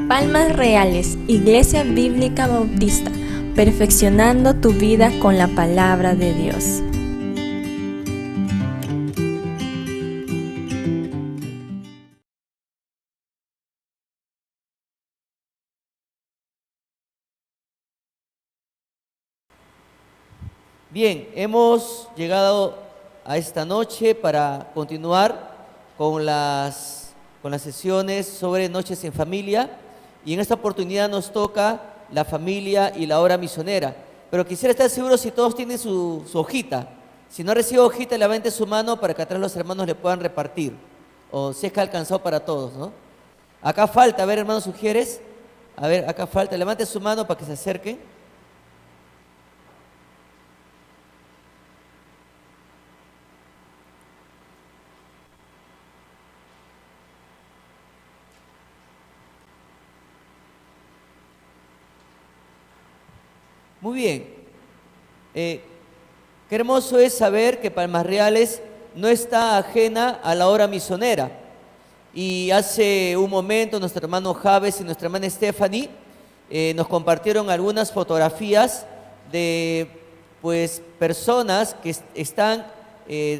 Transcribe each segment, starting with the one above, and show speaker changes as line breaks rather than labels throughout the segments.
Palmas Reales, Iglesia Bíblica Bautista, perfeccionando tu vida con la palabra de Dios.
Bien, hemos llegado a esta noche para continuar con las sesiones sobre Noches en Familia, y en esta oportunidad nos toca la familia y la obra misionera. Pero quisiera estar seguro si todos tienen su hojita. Si no recibe hojita, levante su mano para que atrás los hermanos le puedan repartir, o si es que ha alcanzado para todos, ¿no? Acá falta, a ver, hermanos Sugieres, a ver, acá falta, levante su mano para que se acerquen. Muy bien. Qué hermoso es saber que Palmas Reales no está ajena a la obra misionera. Y hace un momento nuestro hermano Javes y nuestra hermana Stephanie nos compartieron algunas fotografías de personas que están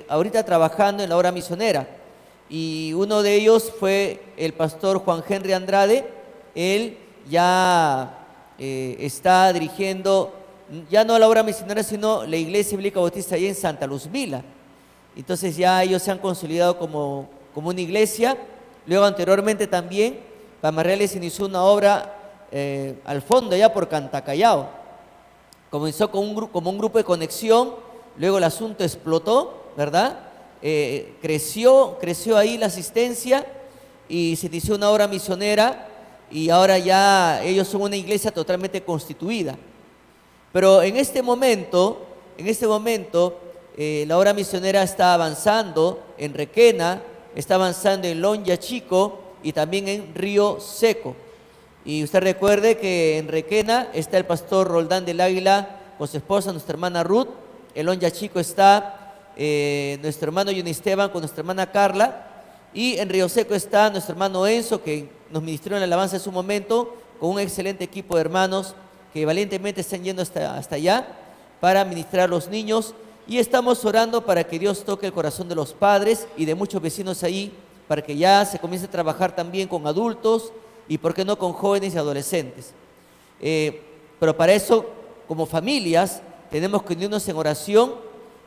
ahorita trabajando en la obra misionera. Y uno de ellos fue el pastor Juan Henry Andrade. Él ya está dirigiendo ya no la obra misionera, sino la Iglesia Bíblica Bautista allá en Santa Luz Vila. Entonces ya ellos se han consolidado como una iglesia. Luego anteriormente también Palmas Reales inició una obra al fondo ya por Cantacallao. Comenzó como un grupo de conexión, luego el asunto explotó, ¿verdad? Creció ahí la asistencia y se inició una obra misionera, y ahora ya ellos son una iglesia totalmente constituida. Pero en este momento, la obra misionera está avanzando en Requena, está avanzando en Lonja Chico y también en Río Seco. Y usted recuerde que en Requena está el pastor Roldán del Águila con su esposa, nuestra hermana Ruth. En Lonja Chico está nuestro hermano Johnny Esteban con nuestra hermana Carla. Y en Río Seco está nuestro hermano Enzo, que nos ministró en la alabanza en su momento, con un excelente equipo de hermanos que valientemente están yendo hasta allá para ministrar a los niños. Y estamos orando para que Dios toque el corazón de los padres y de muchos vecinos ahí, para que ya se comience a trabajar también con adultos y por qué no con jóvenes y adolescentes. Pero para eso, como familias, tenemos que unirnos en oración,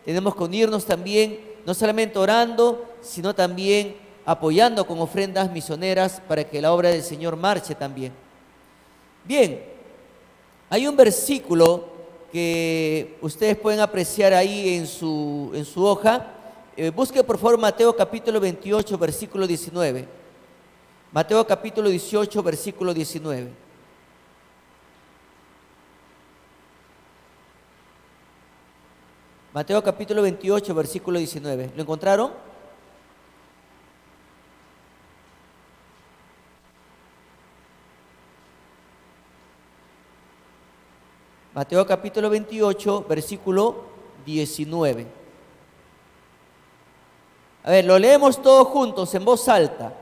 tenemos que unirnos también, no solamente orando, sino también apoyando con ofrendas misioneras para que la obra del Señor marche también. Bien, hay un versículo que ustedes pueden apreciar ahí en su hoja. Busque por favor Mateo capítulo 28, versículo 19. Mateo capítulo 18, versículo 19. Mateo capítulo 28, versículo 19. ¿Lo encontraron? Mateo capítulo 28, versículo 19. A ver, lo leemos todos juntos en voz alta.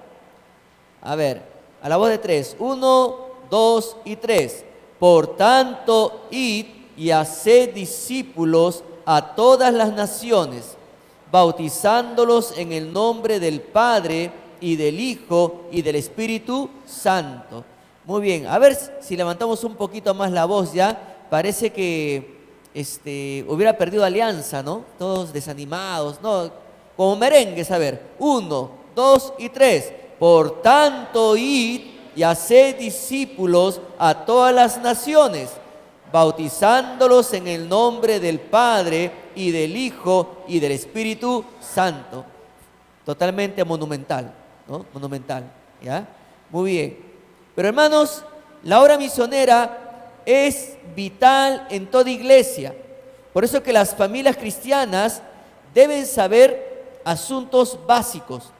A ver, a la voz de tres. 1, 2 y 3. Por tanto, id y haced discípulos a todas las naciones, bautizándolos en el nombre del Padre y del Hijo y del Espíritu Santo. Muy bien, a ver si levantamos un poquito más la voz ya. Parece que hubiera perdido alianza, ¿no? Todos desanimados, ¿no? Como merengues, a ver. 1, 2 y 3. Por tanto, id y haced discípulos a todas las naciones, bautizándolos en el nombre del Padre y del Hijo y del Espíritu Santo. Totalmente monumental, ¿no? Monumental, ¿ya? Muy bien. Pero hermanos, la obra misionera es vital en toda iglesia. Por eso que las familias cristianas deben saber asuntos básicos.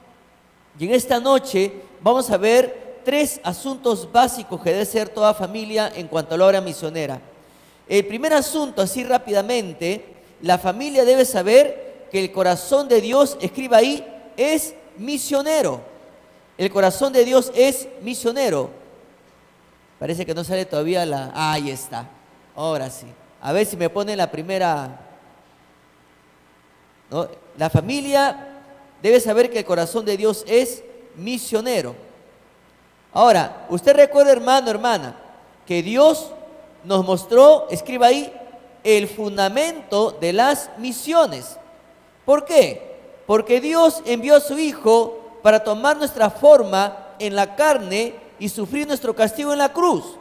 Y en esta noche vamos a ver 3 asuntos básicos que debe ser toda familia en cuanto a la obra misionera. El primer asunto, así rápidamente, la familia debe saber que el corazón de Dios, escriba ahí, es misionero. El corazón de Dios es misionero. Parece que no sale todavía la... ahí está. Ahora sí. A ver si me pone la primera... ¿no? La familia debe saber que el corazón de Dios es misionero. Ahora, usted recuerda, hermano, hermana, que Dios nos mostró, escriba ahí, el fundamento de las misiones. ¿Por qué? Porque Dios envió a su Hijo para tomar nuestra forma en la carne y sufrir nuestro castigo en la cruz.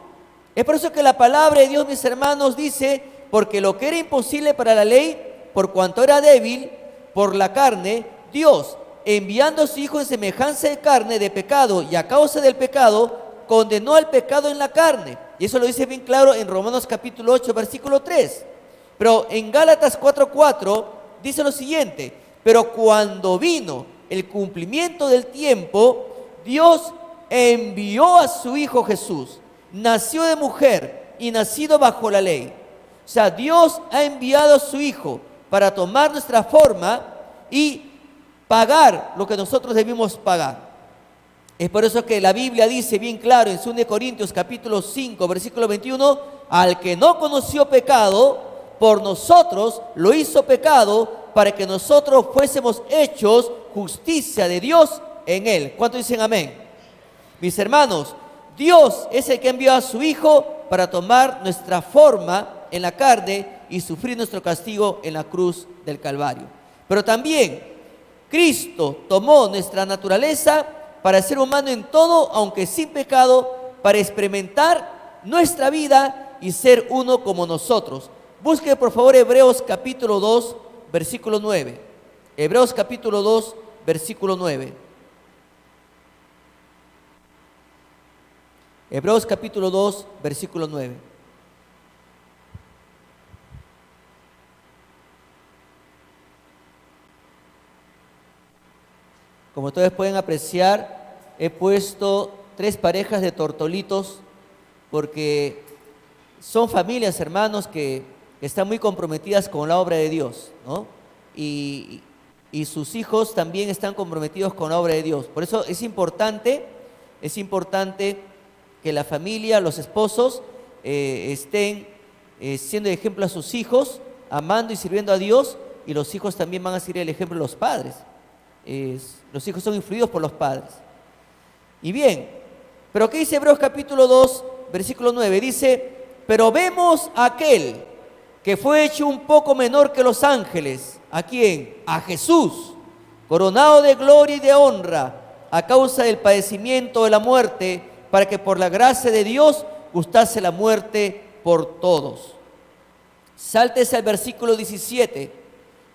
Es por eso que la palabra de Dios, mis hermanos, dice, porque lo que era imposible para la ley, por cuanto era débil, por la carne, Dios, enviando a su Hijo en semejanza de carne, de pecado, y a causa del pecado, condenó al pecado en la carne. Y eso lo dice bien claro en Romanos capítulo 8, versículo 3. Pero en Gálatas 4:4 dice lo siguiente: pero cuando vino el cumplimiento del tiempo, Dios envió a su Hijo Jesús, nació de mujer y nacido bajo la ley. O sea, Dios ha enviado a su Hijo para tomar nuestra forma y pagar lo que nosotros debimos pagar. Es por eso que la Biblia dice bien claro en 2 Corintios capítulo 5, versículo 21, al que no conoció pecado, por nosotros lo hizo pecado, para que nosotros fuésemos hechos justicia de Dios en él. ¿Cuántos dicen amén? Mis hermanos, Dios es el que envió a su Hijo para tomar nuestra forma en la carne y sufrir nuestro castigo en la cruz del Calvario. Pero también Cristo tomó nuestra naturaleza para ser humano en todo, aunque sin pecado, para experimentar nuestra vida y ser uno como nosotros. Busque por favor Hebreos capítulo 2, versículo 9. Hebreos capítulo 2, versículo 9. Hebreos capítulo 2, versículo 9. Como ustedes pueden apreciar, he puesto 3 parejas de tortolitos porque son familias, hermanos, que están muy comprometidas con la obra de Dios, ¿no? Y sus hijos también están comprometidos con la obra de Dios. Por eso es importante que la familia, los esposos, estén siendo ejemplo a sus hijos, amando y sirviendo a Dios, y los hijos también van a seguir el ejemplo de los padres. Los hijos son influidos por los padres. Y bien, pero ¿qué dice Hebreos capítulo 2, versículo 9? Dice, pero vemos a aquel que fue hecho un poco menor que los ángeles. ¿A quién? A Jesús, coronado de gloria y de honra, a causa del padecimiento de la muerte, para que por la gracia de Dios gustase la muerte por todos. Sáltese al versículo 17,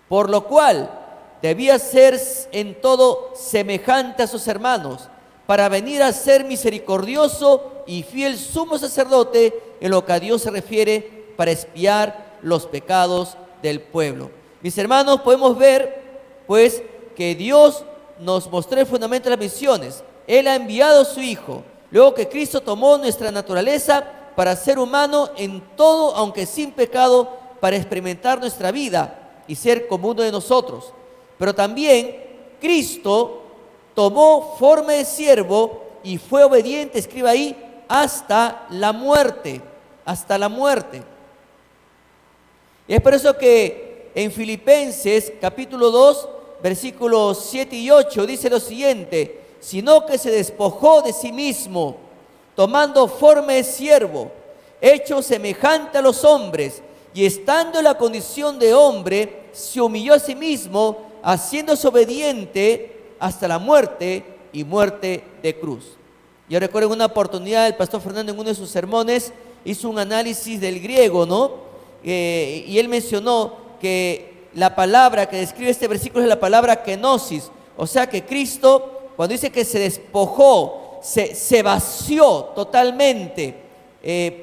por lo cual debía ser en todo semejante a sus hermanos, para venir a ser misericordioso y fiel sumo sacerdote en lo que a Dios se refiere, para expiar los pecados del pueblo. Mis hermanos, podemos ver pues que Dios nos mostró el fundamento de las misiones. Él ha enviado a su Hijo, luego que Cristo tomó nuestra naturaleza para ser humano en todo, aunque sin pecado, para experimentar nuestra vida y ser como uno de nosotros. Pero también Cristo tomó forma de siervo y fue obediente, escriba ahí, hasta la muerte, hasta la muerte. Y es por eso que en Filipenses capítulo 2, versículos 7 y 8 dice lo siguiente: sino que se despojó de sí mismo, tomando forma de siervo, hecho semejante a los hombres, y estando en la condición de hombre, se humilló a sí mismo, haciéndose obediente hasta la muerte y muerte de cruz. Yo recuerdo en una oportunidad el pastor Fernando en uno de sus sermones hizo un análisis del griego, ¿no? Y él mencionó que la palabra que describe este versículo es la palabra kenosis. O sea que Cristo, cuando dice que se despojó, se vació totalmente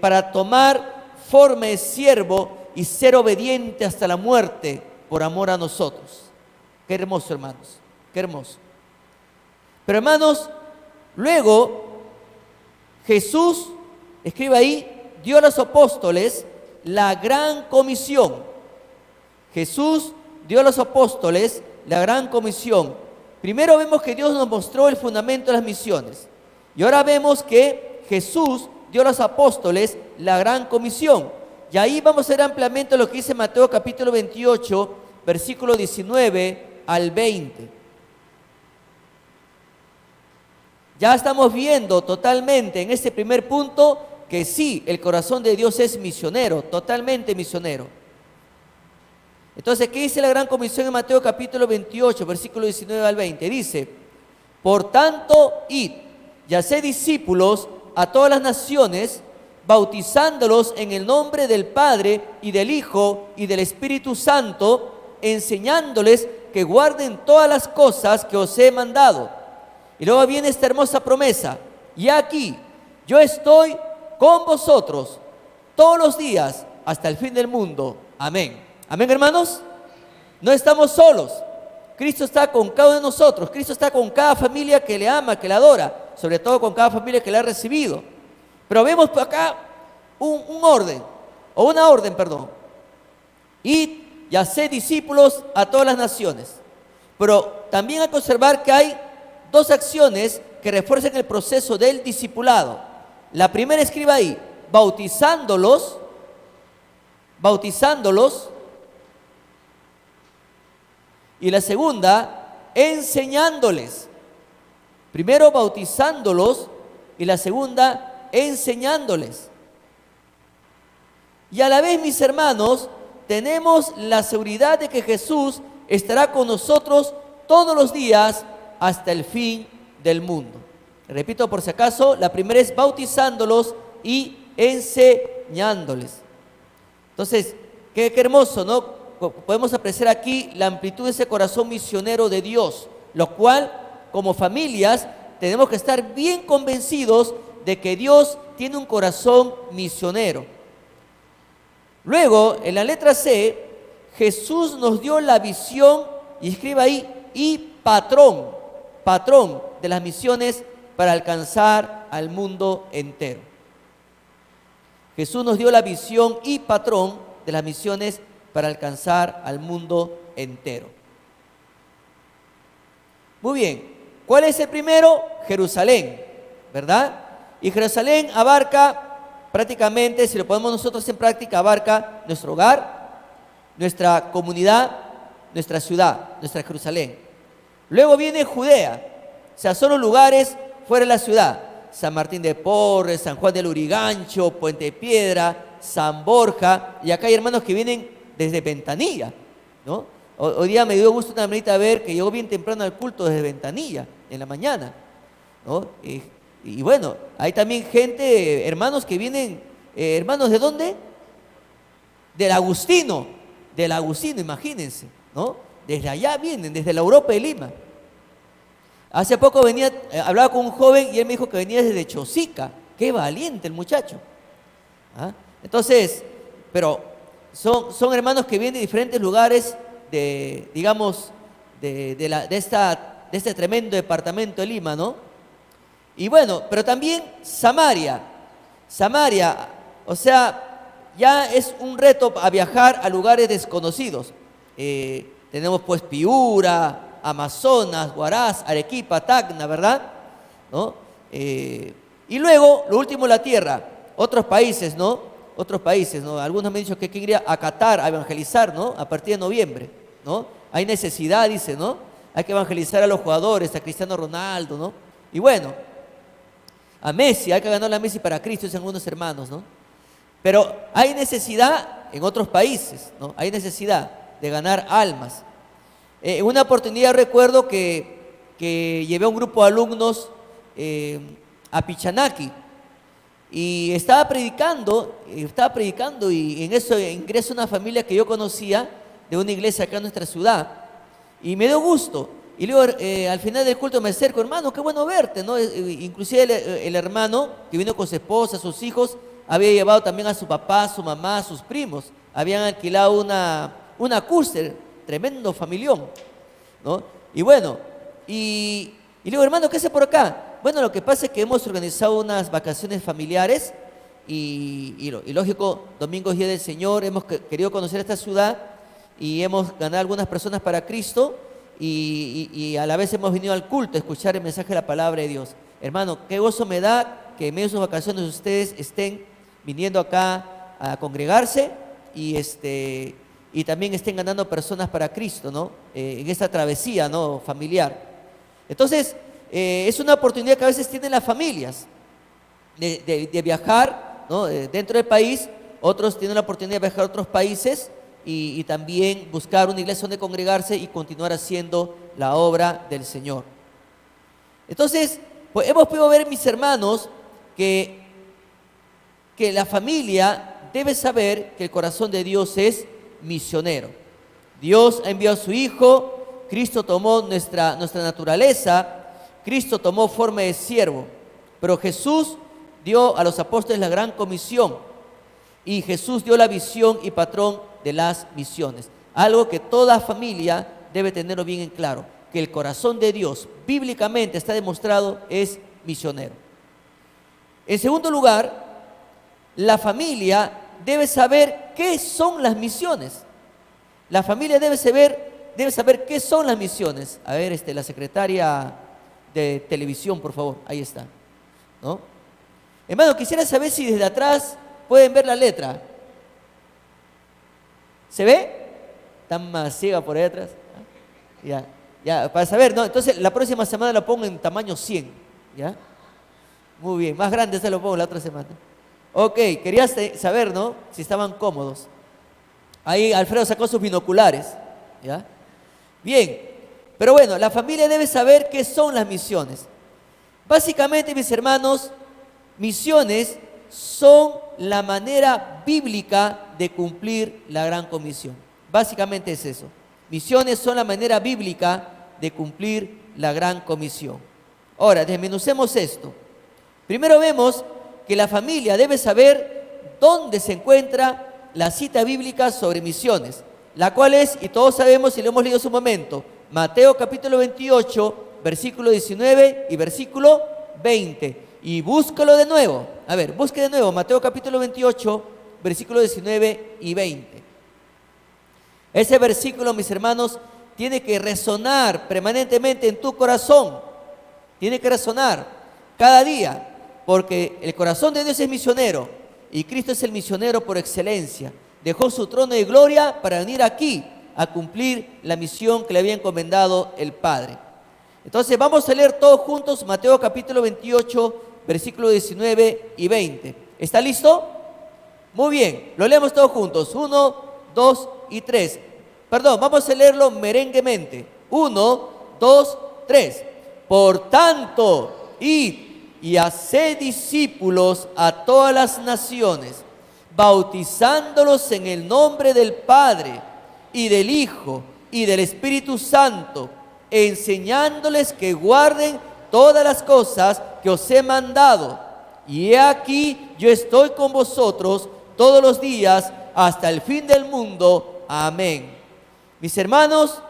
para tomar forma de siervo y ser obediente hasta la muerte por amor a nosotros. Qué hermoso, hermanos, qué hermoso. Pero hermanos, luego Jesús, escribe ahí, dio a los apóstoles la gran comisión. Jesús dio a los apóstoles la gran comisión. primero vemos que Dios nos mostró el fundamento de las misiones. Y ahora vemos que Jesús dio a los apóstoles la gran comisión. Y ahí vamos a ver ampliamente lo que dice Mateo capítulo 28, versículo 19 al 20. Ya estamos viendo totalmente en este primer punto que sí, el corazón de Dios es misionero, totalmente misionero. Entonces, ¿qué dice la gran comisión en Mateo capítulo 28, versículo 19 al 20? Dice, por tanto, id y haced discípulos a todas las naciones, bautizándolos en el nombre del Padre y del Hijo y del Espíritu Santo, enseñándoles que guarden todas las cosas que os he mandado. Y luego viene esta hermosa promesa, y aquí, yo estoy con vosotros todos los días hasta el fin del mundo. Amén. Amén, hermanos. No estamos solos. Cristo está con cada uno de nosotros. Cristo está con cada familia que le ama, que le adora, sobre todo con cada familia que le ha recibido. Pero vemos por acá una orden. Id y haced discípulos a todas las naciones. Pero también hay que observar que hay dos acciones que refuerzan el proceso del discipulado. La primera, escriba ahí, bautizándolos, y la segunda, enseñándoles. Primero bautizándolos y la segunda, enseñándoles. Y a la vez, mis hermanos, tenemos la seguridad de que Jesús estará con nosotros todos los días hasta el fin del mundo. Repito por si acaso, la primera es bautizándolos y enseñándoles. Entonces, qué hermoso, ¿no? Podemos apreciar aquí la amplitud de ese corazón misionero de Dios, lo cual, como familias, tenemos que estar bien convencidos de que Dios tiene un corazón misionero. Luego, en la letra C, Jesús nos dio la visión, y escriba ahí, y patrón de las misiones para alcanzar al mundo entero. Jesús nos dio la visión y patrón de las misiones para alcanzar al mundo entero. Muy bien, ¿cuál es el primero? Jerusalén, ¿verdad? Y Jerusalén abarca prácticamente, si lo ponemos nosotros en práctica, abarca nuestro hogar, nuestra comunidad, nuestra ciudad, nuestra Jerusalén. Luego viene Judea, o sea, son los lugares fuera de la ciudad. San Martín de Porres, San Juan del Urigancho, Puente Piedra, San Borja, y acá hay hermanos que vienen desde Ventanilla, ¿no? Hoy día me dio gusto una hermanita ver que llegó bien temprano al culto desde Ventanilla, en la mañana, ¿no? Y bueno, hay también gente, hermanos que vienen, hermanos, ¿de dónde? Del Agustino, imagínense, ¿no? Desde allá vienen, desde la Europa de Lima. Hace poco hablaba con un joven y él me dijo que venía desde Chosica. Qué valiente el muchacho. ¿Ah? Entonces, pero son hermanos que vienen de diferentes lugares de este tremendo departamento de Lima, ¿no? Y bueno, pero también Samaria, o sea, ya es un reto a viajar a lugares desconocidos. Tenemos pues Piura, Amazonas, Huaraz, Arequipa, Tacna, ¿verdad? ¿No? Y luego, lo último, la tierra, otros países, ¿no? Algunos me han dicho que hay que ir a Qatar a evangelizar, ¿no? A partir de noviembre, ¿no? Hay necesidad, dice, ¿no? Hay que evangelizar a los jugadores, a Cristiano Ronaldo, ¿no? Y bueno, a Messi, hay que ganar a Messi para Cristo, dicen algunos hermanos, ¿no? Pero hay necesidad en otros países, ¿no? Hay necesidad de ganar almas. En una oportunidad recuerdo que llevé a un grupo de alumnos a Pichanaki y estaba predicando y en eso ingresa una familia que yo conocía de una iglesia acá en nuestra ciudad y me dio gusto. Y luego al final del culto me acerco, hermano, qué bueno verte, ¿no? Inclusive el hermano que vino con su esposa, sus hijos, había llevado también a su papá, a su mamá, a sus primos. Habían alquilado una cúster, tremendo familión, ¿no? Y bueno, y le digo, hermano, ¿qué hace por acá? Bueno, lo que pasa es que hemos organizado unas vacaciones familiares y lógico, domingo es Día del Señor, hemos querido conocer esta ciudad y hemos ganado algunas personas para Cristo y a la vez hemos venido al culto a escuchar el mensaje de la palabra de Dios. Hermano, qué gozo me da que en medio de sus vacaciones ustedes estén viniendo acá a congregarse y también estén ganando personas para Cristo, ¿no? En esta travesía, ¿no?, familiar. Entonces, es una oportunidad que a veces tienen las familias de viajar, ¿no?, dentro del país. Otros tienen la oportunidad de viajar a otros países y también buscar una iglesia donde congregarse y continuar haciendo la obra del Señor. Entonces, pues hemos podido ver, mis hermanos, que la familia debe saber que el corazón de Dios es misionero. Dios ha enviado a su Hijo, Cristo tomó nuestra naturaleza, Cristo tomó forma de siervo, pero Jesús dio a los apóstoles la gran comisión y Jesús dio la visión y patrón de las misiones. Algo que toda familia debe tenerlo bien en claro, que el corazón de Dios bíblicamente está demostrado es misionero. En segundo lugar, la familia debe saber qué son las misiones. La familia debe saber qué son las misiones. A ver, la secretaria de televisión, por favor, ahí está, ¿no? Hermano, quisiera saber si desde atrás pueden ver la letra. ¿Se ve? Está más ciega por ahí atrás. Ya, para saber, ¿no? Entonces, la próxima semana la pongo en tamaño 100, ¿ya? Muy bien, más grande se lo pongo la otra semana. Ok, quería saber, ¿no?, si estaban cómodos. Ahí Alfredo sacó sus binoculares, ¿ya? Bien, pero bueno, la familia debe saber qué son las misiones. Básicamente, mis hermanos, misiones son la manera bíblica de cumplir la gran comisión. Básicamente es eso. Misiones son la manera bíblica de cumplir la gran comisión. Ahora, desmenucemos esto. Primero vemos que la familia debe saber dónde se encuentra la cita bíblica sobre misiones, la cual es, y todos sabemos y lo hemos leído hace un momento, Mateo capítulo 28, versículo 19 y versículo 20. Y búscalo de nuevo. A ver, busque de nuevo Mateo capítulo 28, versículo 19 y 20. Ese versículo, mis hermanos, tiene que resonar permanentemente en tu corazón. Tiene que resonar cada día, porque el corazón de Dios es misionero y Cristo es el misionero por excelencia. Dejó su trono de gloria para venir aquí a cumplir la misión que le había encomendado el Padre. Entonces vamos a leer todos juntos Mateo capítulo 28, versículo 19 y 20. ¿Está listo? Muy bien, lo leemos todos juntos. 1, 2 y 3. Perdón, vamos a leerlo merenguemente. 1, 2, 3. Por tanto, id y haced discípulos a todas las naciones, bautizándolos en el nombre del Padre y del Hijo y del Espíritu Santo, enseñándoles que guarden todas las cosas que os he mandado. Y he aquí, yo estoy con vosotros todos los días hasta el fin del mundo. Amén. Mis hermanos,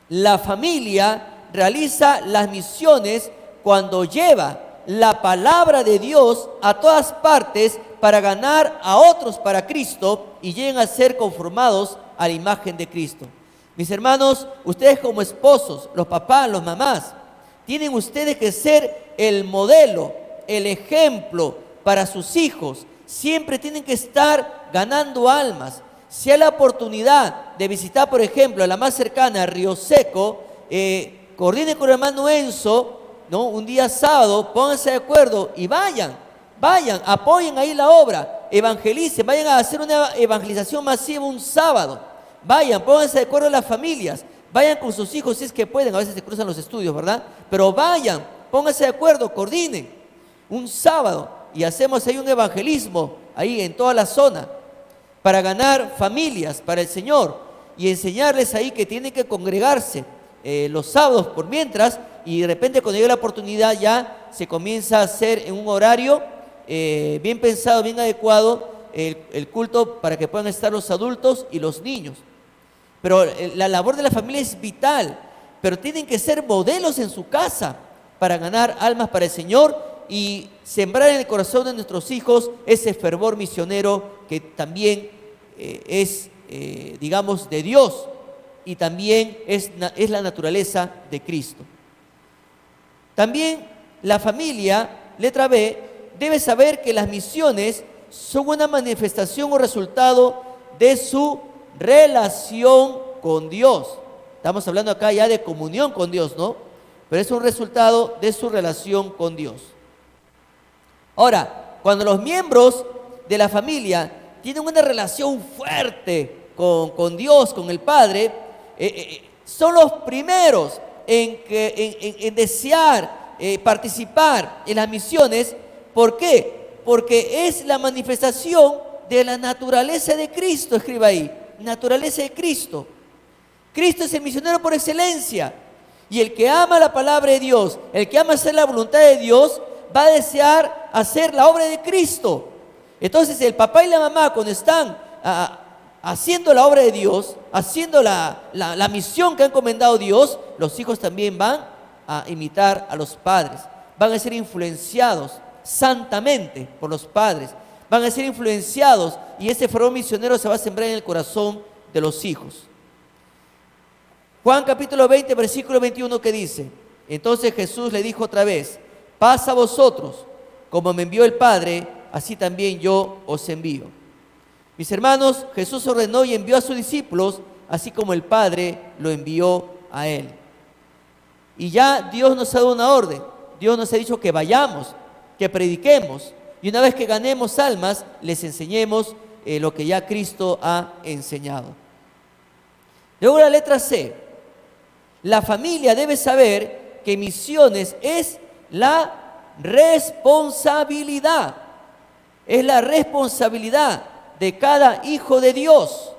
la familia realiza las misiones cuando lleva la palabra de Dios a todas partes para ganar a otros para Cristo y lleguen a ser conformados a la imagen de Cristo. Mis hermanos, ustedes como esposos, los papás, los mamás, tienen ustedes que ser el modelo, el ejemplo para sus hijos. Siempre tienen que estar ganando almas. Si hay la oportunidad de visitar, por ejemplo, a la más cercana, Río Seco, coordinen con el hermano Enzo, ¿no?, un día sábado, pónganse de acuerdo y vayan, apoyen ahí la obra, evangelicen, vayan a hacer una evangelización masiva un sábado, vayan, pónganse de acuerdo las familias, vayan con sus hijos si es que pueden, a veces se cruzan los estudios, ¿verdad? Pero vayan, pónganse de acuerdo, coordinen un sábado y hacemos ahí un evangelismo, ahí en toda la zona, para ganar familias para el Señor y enseñarles ahí que tienen que congregarse los sábados por mientras, y de repente cuando llegue la oportunidad ya se comienza a hacer en un horario bien pensado, bien adecuado el culto para que puedan estar los adultos y los niños. Pero la labor de la familia es vital, pero tienen que ser modelos en su casa para ganar almas para el Señor y sembrar en el corazón de nuestros hijos ese fervor misionero que también es, digamos, de Dios. y también es la naturaleza de Cristo. También la familia, letra B, debe saber que las misiones son una manifestación o resultado de su relación con Dios. Estamos hablando acá ya de comunión con Dios, ¿no? Pero es un resultado de su relación con Dios. Ahora, cuando los miembros de la familia tienen una relación fuerte con Dios, con el Padre, son los primeros en desear participar en las misiones. ¿Por qué? Porque es la manifestación de la naturaleza de Cristo, escriba ahí, naturaleza de Cristo. Cristo es el misionero por excelencia, y el que ama la palabra de Dios, el que ama hacer la voluntad de Dios, va a desear hacer la obra de Cristo. Entonces el papá y la mamá, cuando están haciendo la obra de Dios, haciendo la misión que ha encomendado Dios, los hijos también van a imitar a los padres, van a ser influenciados santamente por los padres, van a ser influenciados, y ese fervor misionero se va a sembrar en el corazón de los hijos. Juan capítulo 20, versículo 21, que dice: entonces Jesús le dijo otra vez: paz a vosotros, como me envió el Padre, así también yo os envío. Mis hermanos, Jesús ordenó y envió a sus discípulos, así como el Padre lo envió a él. Y ya Dios nos ha dado una orden. Dios nos ha dicho que vayamos, que prediquemos, y una vez que ganemos almas, les enseñemos lo que ya Cristo ha enseñado. Luego la letra C. La familia debe saber que misiones es la responsabilidad. Es la responsabilidad de cada hijo de Dios.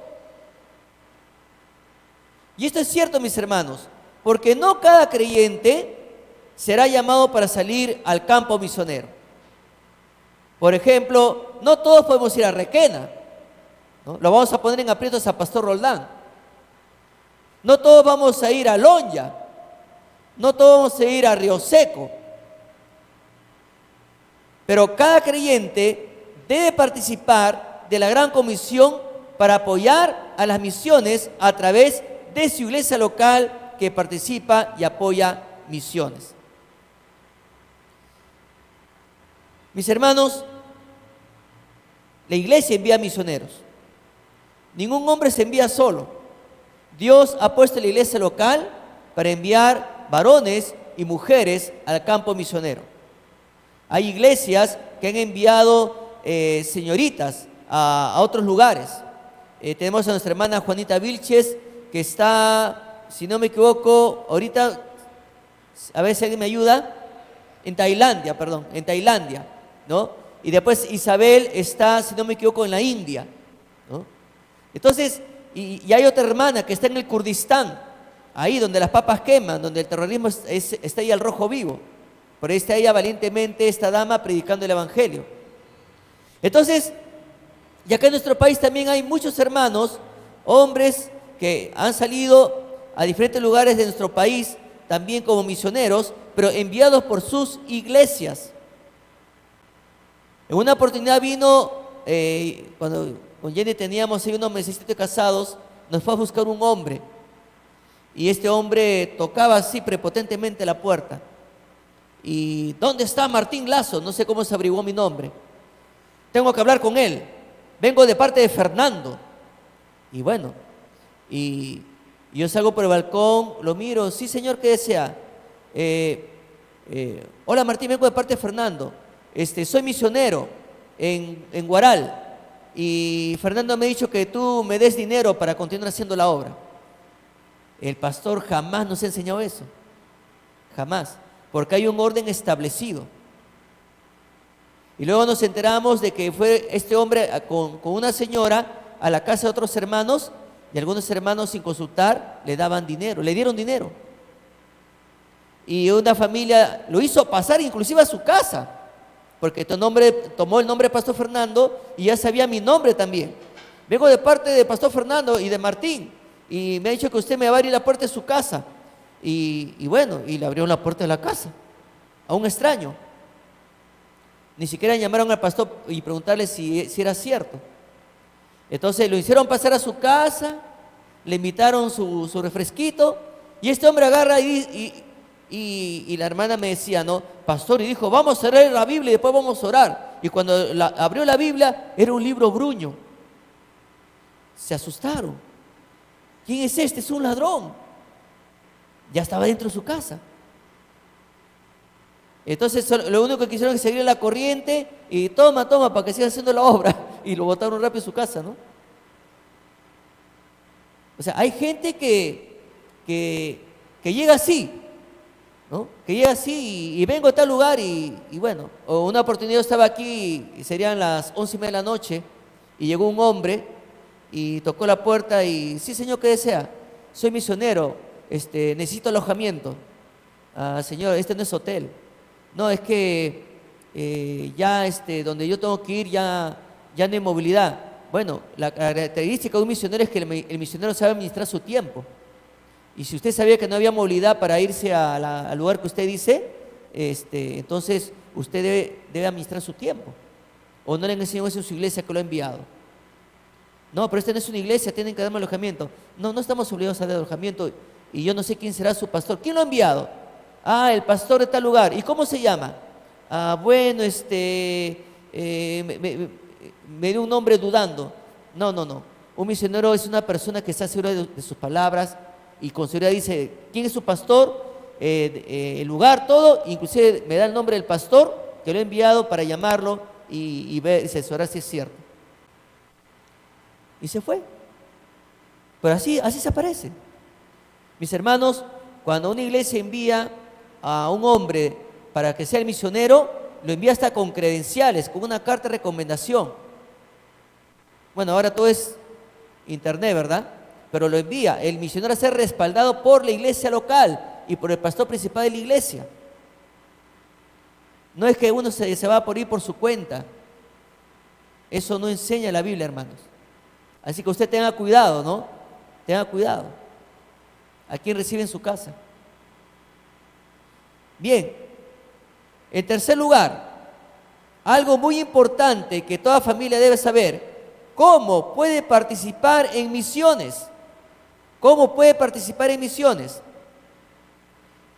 Y esto es cierto, mis hermanos, porque no cada creyente será llamado para salir al campo misionero. Por ejemplo, no todos podemos ir a Requena, ¿no? Lo vamos a poner en aprietos a Pastor Roldán. No todos vamos a ir a Lonya, no todos vamos a ir a Río Seco. Pero cada creyente debe participar de la gran comisión para apoyar a las misiones a través de su iglesia local que participa y apoya misiones. Mis hermanos, la iglesia envía misioneros. Ningún hombre se envía solo. Dios ha puesto la iglesia local para enviar varones y mujeres al campo misionero. Hay iglesias que han enviado señoritas a otros lugares. Tenemos a nuestra hermana Juanita Vilches, que está, si no me equivoco, ahorita, a ver si alguien me ayuda, en Tailandia, ¿no? Y después Isabel está, si no me equivoco, en la India, ¿no? Entonces, y hay otra hermana que está en el Kurdistán, ahí donde las papas queman, donde el terrorismo está ahí al rojo vivo. Por ahí está ella valientemente, esta dama, predicando el evangelio. Entonces, y acá en nuestro país también hay muchos hermanos, hombres que han salido a diferentes lugares de nuestro país, también como misioneros, pero enviados por sus iglesias. En una oportunidad vino, cuando con Jenny teníamos ahí unos meses de casados, nos fue a buscar un hombre, y este hombre tocaba así prepotentemente la puerta. ¿Y dónde está Martín Lazo? No sé cómo se averiguó mi nombre. Tengo que hablar con él. Vengo de parte de Fernando. Y bueno, y yo salgo por el balcón, lo miro. Sí, señor, ¿qué desea? Hola, Martín, vengo de parte de Fernando. Soy misionero en Guaral. Y Fernando me ha dicho que tú me des dinero para continuar haciendo la obra. El pastor jamás nos ha enseñado eso. Jamás. Porque hay un orden establecido. Y luego nos enteramos de que fue este hombre con una señora a la casa de otros hermanos, y algunos hermanos, sin consultar, le daban dinero, le dieron dinero. Y una familia lo hizo pasar inclusive a su casa, porque tomó el nombre de Pastor Fernando y ya sabía mi nombre también. Vengo de parte de Pastor Fernando y de Martín, y me ha dicho que usted me va a abrir la puerta de su casa. Y bueno, y le abrieron la puerta de la casa a un extraño. Ni siquiera llamaron al pastor y preguntarle si era cierto. Entonces lo hicieron pasar a su casa, le invitaron su refresquito, y este hombre agarra y la hermana me decía, ¿no? Pastor, y dijo, vamos a leer la Biblia y después vamos a orar. Y cuando abrió la Biblia, era un libro bruño. Se asustaron. ¿Quién es este? Es un ladrón. Ya estaba dentro de su casa. Entonces lo único que quisieron es seguir la corriente y toma, para que siga haciendo la obra. Y lo botaron rápido a su casa, ¿no? O sea, hay gente que llega así, ¿no? Que llega así y vengo a tal lugar y bueno, o una oportunidad estaba aquí y serían las 11:30 de la noche y llegó un hombre y tocó la puerta y, sí señor, ¿qué desea? Soy misionero, necesito alojamiento. Señor, este no es hotel. No, es que ya donde yo tengo que ir ya no hay movilidad. Bueno, la característica de un misionero es que el misionero sabe administrar su tiempo. Y si usted sabía que no había movilidad para irse al lugar que usted dice, entonces usted debe administrar su tiempo. O no le han enseñado eso en su iglesia que lo ha enviado. No, pero esta no es una iglesia, tienen que darme alojamiento. No estamos obligados a dar alojamiento. Y yo no sé quién será su pastor. ¿Quién lo ha enviado? El pastor de tal lugar. ¿Y cómo se llama? Bueno, me dio un nombre dudando. No. Un misionero es una persona que está segura de sus palabras y con seguridad dice quién es su pastor, el lugar, todo. Inclusive me da el nombre del pastor que lo he enviado para llamarlo y asesorar si es cierto. Y se fue. Pero así se aparece. Mis hermanos, cuando una iglesia envía a un hombre para que sea el misionero, lo envía hasta con credenciales, con una carta de recomendación. Bueno, ahora todo es internet, ¿verdad? Pero lo envía. El misionero a ser respaldado por la iglesia local y por el pastor principal de la iglesia. No es que uno se va por ir por su cuenta. Eso no enseña la Biblia, hermanos. Así que usted tenga cuidado, ¿no? Tenga cuidado. ¿A quién recibe en su casa? Bien. En tercer lugar, algo muy importante que toda familia debe saber: ¿cómo puede participar en misiones? ¿Cómo puede participar en misiones?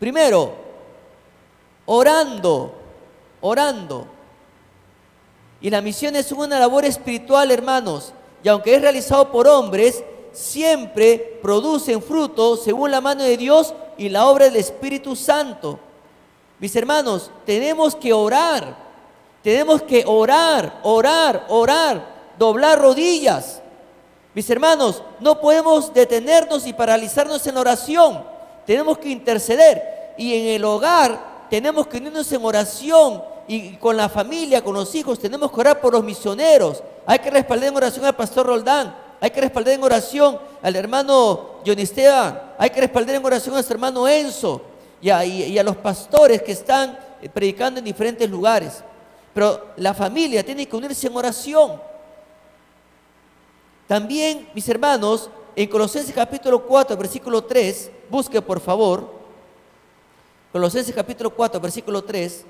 Primero, orando. Y la misión es una labor espiritual, hermanos, y aunque es realizado por hombres, siempre producen fruto según la mano de Dios y la obra del Espíritu Santo. Mis hermanos, tenemos que orar, doblar rodillas. Mis hermanos, no podemos detenernos y paralizarnos en la oración. Tenemos que interceder. Y en el hogar tenemos que unirnos en oración. Y con la familia, con los hijos, tenemos que orar por los misioneros. Hay que respaldar en oración al pastor Roldán. Hay que respaldar en oración al hermano Johnny Esteban. Hay que respaldar en oración a su hermano Enzo. Y a los pastores que están predicando en diferentes lugares. Pero la familia tiene que unirse en oración. También, mis hermanos, en Colosenses capítulo 4, versículo 3, busque por favor, Colosenses capítulo 4, versículo 3,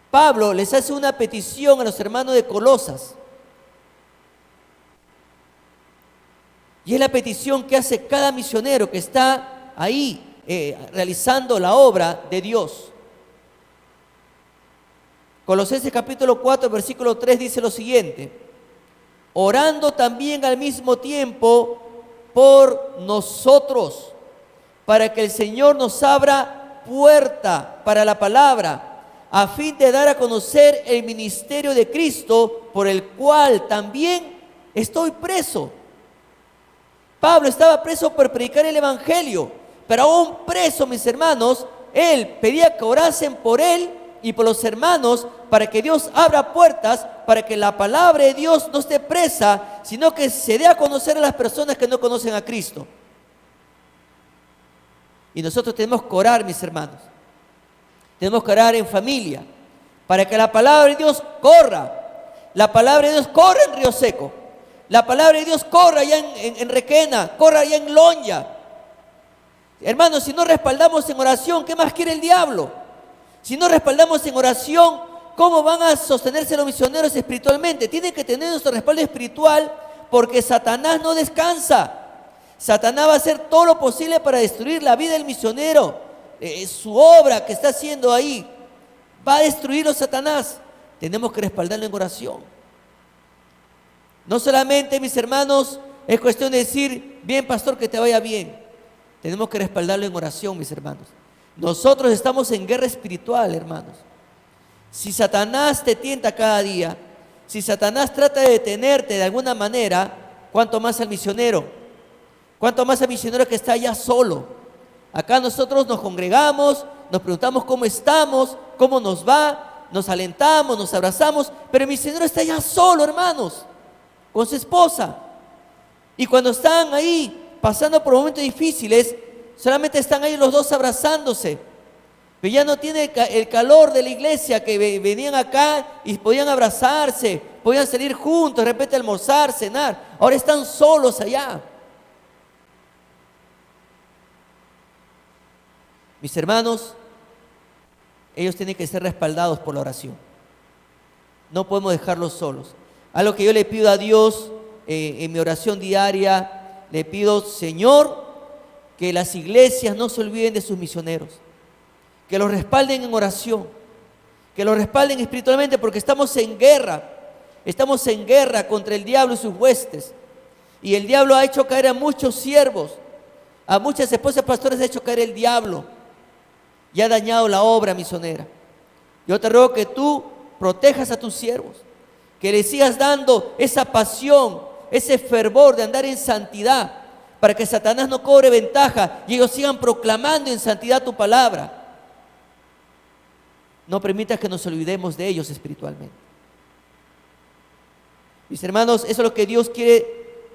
Pablo les hace una petición a los hermanos de Colosas. Y es la petición que hace cada misionero que está ahí realizando la obra de Dios. Colosenses capítulo 4, versículo 3 dice lo siguiente: orando también al mismo tiempo por nosotros, para que el Señor nos abra puerta para la palabra, a fin de dar a conocer el ministerio de Cristo, por el cual también estoy preso. Pablo estaba preso por predicar el evangelio, pero aún preso, mis hermanos, él pedía que orasen por él y por los hermanos, para que Dios abra puertas, para que la palabra de Dios no esté presa, sino que se dé a conocer a las personas que no conocen a Cristo. Y nosotros tenemos que orar, mis hermanos. Tenemos que orar en familia, para que la palabra de Dios corra. La palabra de Dios corra en Río Seco. La palabra de Dios corra allá en Requena, corra allá en Loña. Hermanos, si no respaldamos en oración, ¿qué más quiere el diablo? Si no respaldamos en oración, ¿cómo van a sostenerse los misioneros espiritualmente? Tienen que tener nuestro respaldo espiritual, porque Satanás no descansa. Satanás va a hacer todo lo posible para destruir la vida del misionero. Su obra que está haciendo ahí va a destruirlo Satanás. Tenemos que respaldarlo en oración. No solamente, mis hermanos, es cuestión de decir, bien pastor, que te vaya bien. Tenemos que respaldarlo en oración, mis hermanos. Nosotros estamos en guerra espiritual, hermanos. Si Satanás te tienta cada día, si Satanás trata de detenerte de alguna manera, ¿cuánto más al misionero? ¿Cuánto más al misionero que está allá solo? Acá nosotros nos congregamos, nos preguntamos cómo estamos, cómo nos va, nos alentamos, nos abrazamos, pero el misionero está allá solo, hermanos, con su esposa. Y cuando están ahí pasando por momentos difíciles, solamente están ahí los dos abrazándose. Pero ya no tiene el calor de la iglesia que venían acá y podían abrazarse, podían salir juntos, de repente almorzar, cenar. Ahora están solos allá. Mis hermanos, ellos tienen que ser respaldados por la oración. No podemos dejarlos solos. Algo que yo le pido a Dios en mi oración diaria, le pido, Señor, que las iglesias no se olviden de sus misioneros, que los respalden en oración, que los respalden espiritualmente, porque estamos en guerra contra el diablo y sus huestes. Y el diablo ha hecho caer a muchos siervos, a muchas esposas pastores ha hecho caer el diablo y ha dañado la obra misionera. Yo te ruego que tú protejas a tus siervos, que les sigas dando esa pasión, ese fervor de andar en santidad, para que Satanás no cobre ventaja y ellos sigan proclamando en santidad tu palabra. No permitas que nos olvidemos de ellos espiritualmente. Mis hermanos, eso es lo que Dios quiere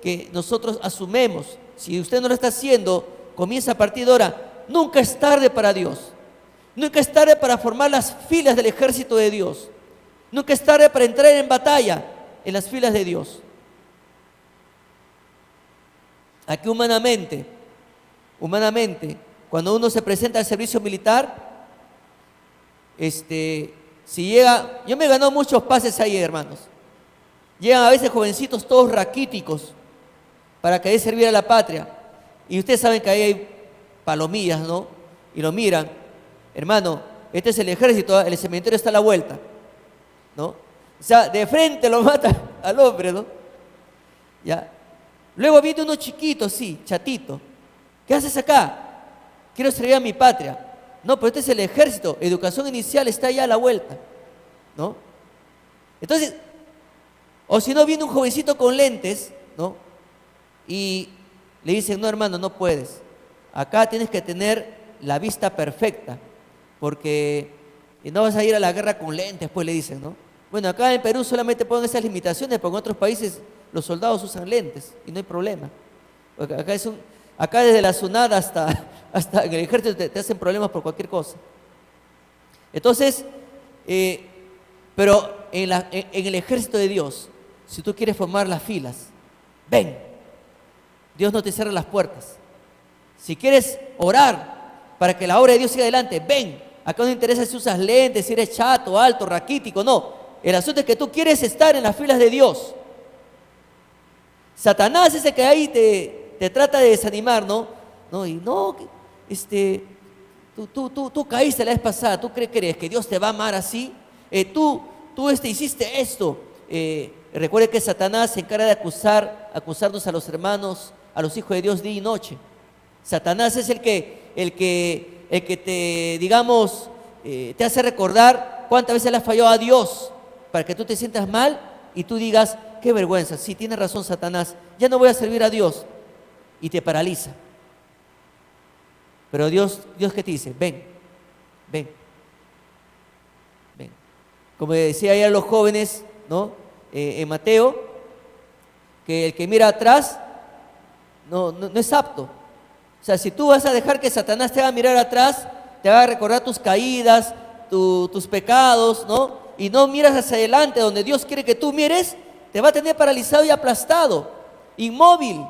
que nosotros asumamos. Si usted no lo está haciendo, comienza a partir de ahora. Nunca es tarde para Dios. Nunca es tarde para formar las filas del ejército de Dios. Nunca es tarde para entrar en batalla en las filas de Dios. Aquí humanamente, cuando uno se presenta al servicio militar, si llega, yo me he ganado muchos pases ahí, hermanos. Llegan a veces jovencitos todos raquíticos para querer servir a la patria. Y ustedes saben que ahí hay palomillas, ¿no? Y lo miran, hermano, este es el ejército, el cementerio está a la vuelta, ¿no? O sea, de frente lo mata al hombre, ¿no? Ya. Luego viene uno chiquito, sí, chatito. ¿Qué haces acá? Quiero servir a mi patria. No, pero este es el ejército. Educación inicial está allá a la vuelta, ¿no? Entonces, o si no, viene un jovencito con lentes, ¿no? Y le dicen, no, hermano, no puedes. Acá tienes que tener la vista perfecta, porque no vas a ir a la guerra con lentes, pues le dicen, ¿no? Bueno, acá en Perú solamente ponen esas limitaciones, porque en otros países los soldados usan lentes y no hay problema. Porque acá desde la SUNAT hasta en el ejército te hacen problemas por cualquier cosa. Entonces, pero en el ejército de Dios, si tú quieres formar las filas, ven. Dios no te cierra las puertas. Si quieres orar para que la obra de Dios siga adelante, ven. Acá no interesa si usas lentes, si eres chato, alto, raquítico, no. El asunto es que tú quieres estar en las filas de Dios. Satanás es el que ahí te trata de desanimar, ¿no? No, y no, tú caíste la vez pasada, ¿tú crees que Dios te va a amar así? Tú hiciste esto. Recuerde que Satanás se encarga de acusarnos a los hermanos, a los hijos de Dios día y noche. Satanás es el que te, digamos, te hace recordar cuántas veces le has fallado a Dios para que tú te sientas mal y tú digas, qué vergüenza, sí, tienes razón Satanás, ya no voy a servir a Dios, y te paraliza. Pero Dios ¿qué te dice? Ven. Como decía ayer a los jóvenes, ¿no? En Mateo, que el que mira atrás no es apto. O sea, si tú vas a dejar que Satanás te haga mirar atrás, te va a recordar tus caídas, tus pecados, ¿no? Y no miras hacia adelante donde Dios quiere que tú mires, te va a tener paralizado y aplastado, inmóvil,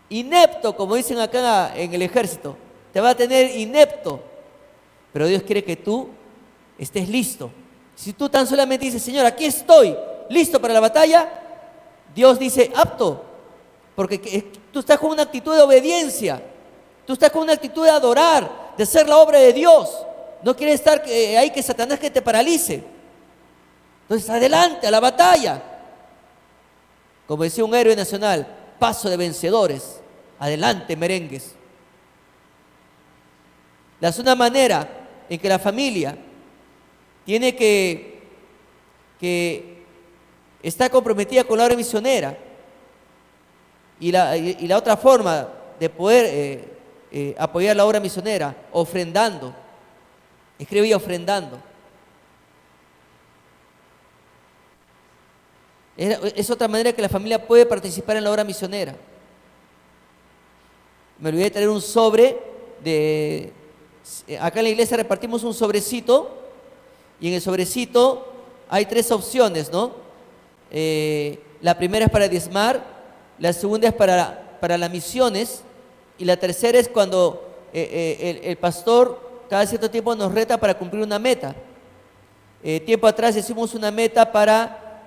inepto, como dicen acá en el ejército. Te va a tener inepto. Pero Dios quiere que tú estés listo. Si tú tan solamente dices, Señor, aquí estoy, listo para la batalla, Dios dice, apto. Porque tú estás con una actitud de obediencia, tú estás con una actitud de adorar, de hacer la obra de Dios. No quieres estar ahí que Satanás que te paralice. Entonces adelante a la batalla. Como decía un héroe nacional, paso de vencedores, adelante merengues. La segunda manera en que la familia tiene que estar comprometida con la obra misionera, y la otra forma de poder apoyar la obra misionera, ofrendando. Escribí ofrendando. Es otra manera que la familia puede participar en la obra misionera. Me olvidé de traer un sobre acá en la iglesia repartimos un sobrecito, y en el sobrecito hay 3 opciones, ¿no? La primera es para diezmar, la segunda es para las misiones, y la tercera es cuando el pastor cada cierto tiempo nos reta para cumplir una meta. Tiempo atrás hicimos una meta para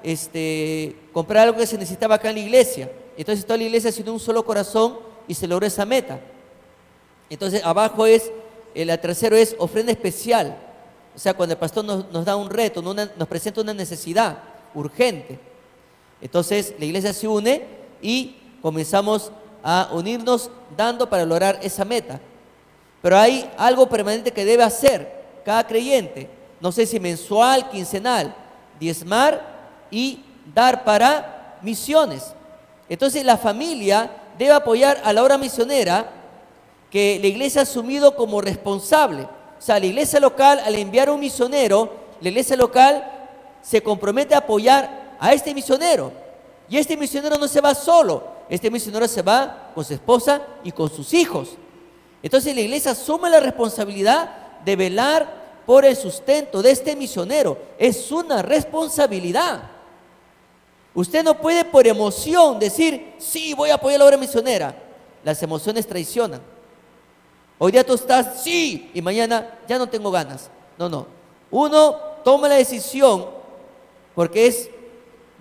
comprar algo que se necesitaba acá en la iglesia. Entonces toda la iglesia se unió un solo corazón y se logró esa meta. Entonces abajo la tercera es ofrenda especial. O sea, cuando el pastor nos da un reto, nos presenta una necesidad urgente. Entonces la iglesia se une y comenzamos a unirnos dando para lograr esa meta. Pero hay algo permanente que debe hacer cada creyente. No sé si mensual, quincenal, diezmar y dar para misiones. Entonces la familia debe apoyar a la obra misionera que la iglesia ha asumido como responsable. O sea, la iglesia local, al enviar un misionero, la iglesia local se compromete a apoyar a este misionero. Y este misionero no se va solo, este misionero se va con su esposa y con sus hijos. Entonces la iglesia asume la responsabilidad de velar por el sustento de este misionero. Es una responsabilidad. Usted no puede por emoción decir, sí, voy a apoyar la obra misionera. Las emociones traicionan. Hoy día tú estás, sí, y mañana ya no tengo ganas. No. Uno toma la decisión, porque es